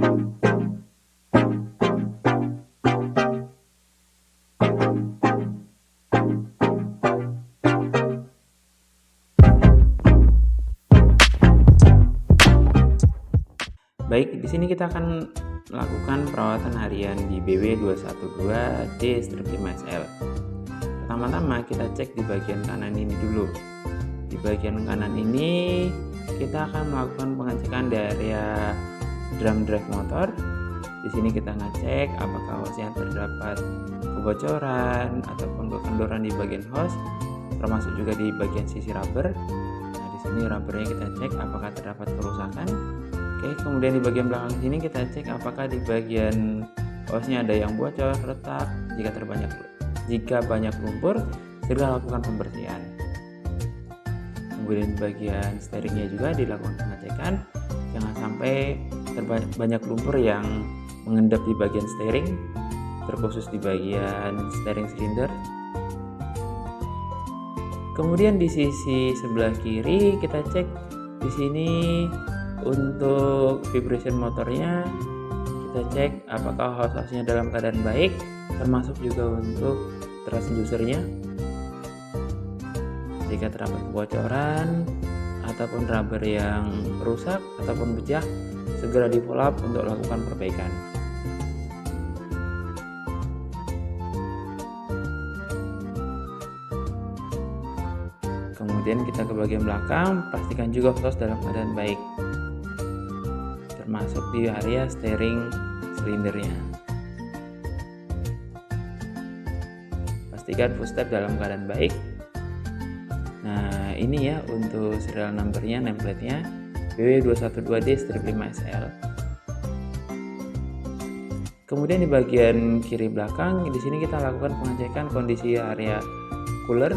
Baik, di sini kita akan melakukan perawatan harian di BW212D strip 5SL. Pertama-tama kita cek di bagian kanan ini dulu. Di bagian kanan ini kita akan melakukan pengecekan di area drum drive motor. Di sini kita ngecek apakah hosnya terdapat kebocoran ataupun kekendoran di bagian hose, termasuk juga di bagian sisi rubber. Nah, di sini rubbernya kita cek apakah terdapat kerusakan. Oke, kemudian di bagian belakang sini kita cek apakah di bagian hose-nya ada yang bocor, retak. Jika banyak lumpur, segera lakukan pembersihan. Kemudian di bagian steeringnya juga dilakukan pengecekan, jangan sampai banyak lumpur yang mengendap di bagian steering, terkhusus di bagian steering silinder. Kemudian di sisi sebelah kiri kita cek di sini. Untuk vibration motornya kita cek apakah hose-nya dalam keadaan baik, termasuk juga untuk transducernya. Jika terdapat kebocoran ataupun rubber yang rusak ataupun pecah, segera di follow up untuk lakukan perbaikan. Kemudian kita ke bagian belakang, pastikan juga hose dalam keadaan baik, termasuk di area steering silindernya. Pastikan full step dalam keadaan baik. Nah, ini ya untuk serial numbernya, nameplate-nya BW212D strip 5SL. Kemudian di bagian kiri belakang, di sini kita lakukan pengecekan kondisi area cooler,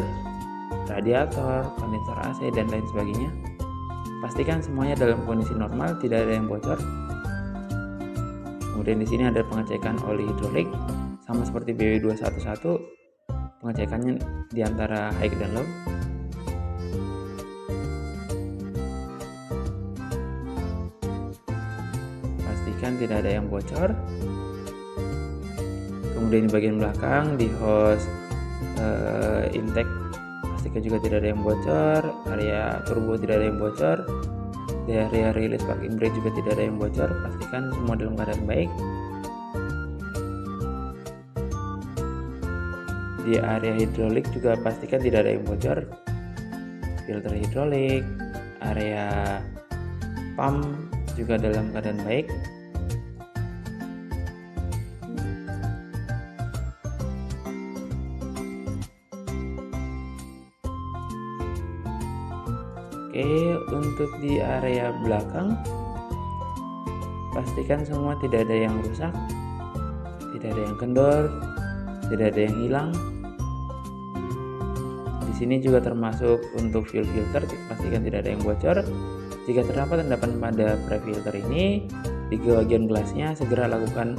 radiator, kondensor AC dan lain sebagainya. Pastikan semuanya dalam kondisi normal, tidak ada yang bocor. Kemudian di sini ada pengecekan oli hidrolik, sama seperti BW211, pengecekannya di antara high dan low. Pastikan tidak ada yang bocor. Kemudian di bagian belakang di hose intake, pastikan juga tidak ada yang bocor. Area turbo tidak ada yang bocor. Di area release parking brake juga tidak ada yang bocor. Pastikan semua dalam keadaan baik. Di area hidrolik juga pastikan tidak ada yang bocor. Filter hidrolik, area pump juga dalam keadaan baik. Oke, untuk di area belakang pastikan semua tidak ada yang rusak, tidak ada yang kendor, tidak ada yang hilang. Di sini juga termasuk untuk fuel filter, pastikan tidak ada yang bocor. Jika terdapat endapan pada pre-filter ini di bagian gelasnya, segera lakukan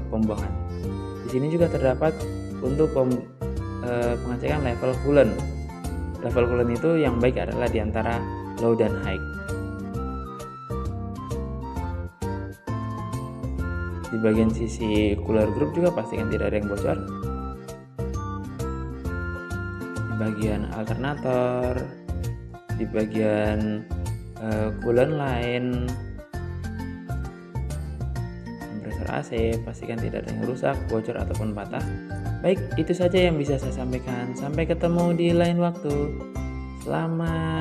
pembuangan. Di sini juga terdapat untuk pengecekan level coolant. Level coolant itu yang baik adalah di antara low dan high. Di bagian sisi cooler group juga pastikan tidak ada yang bocor. Di bagian alternator, di bagian coolant line, kompresor AC, pastikan tidak ada yang rusak, bocor ataupun patah. Baik, itu saja yang bisa saya sampaikan. Sampai ketemu di lain waktu. Selamat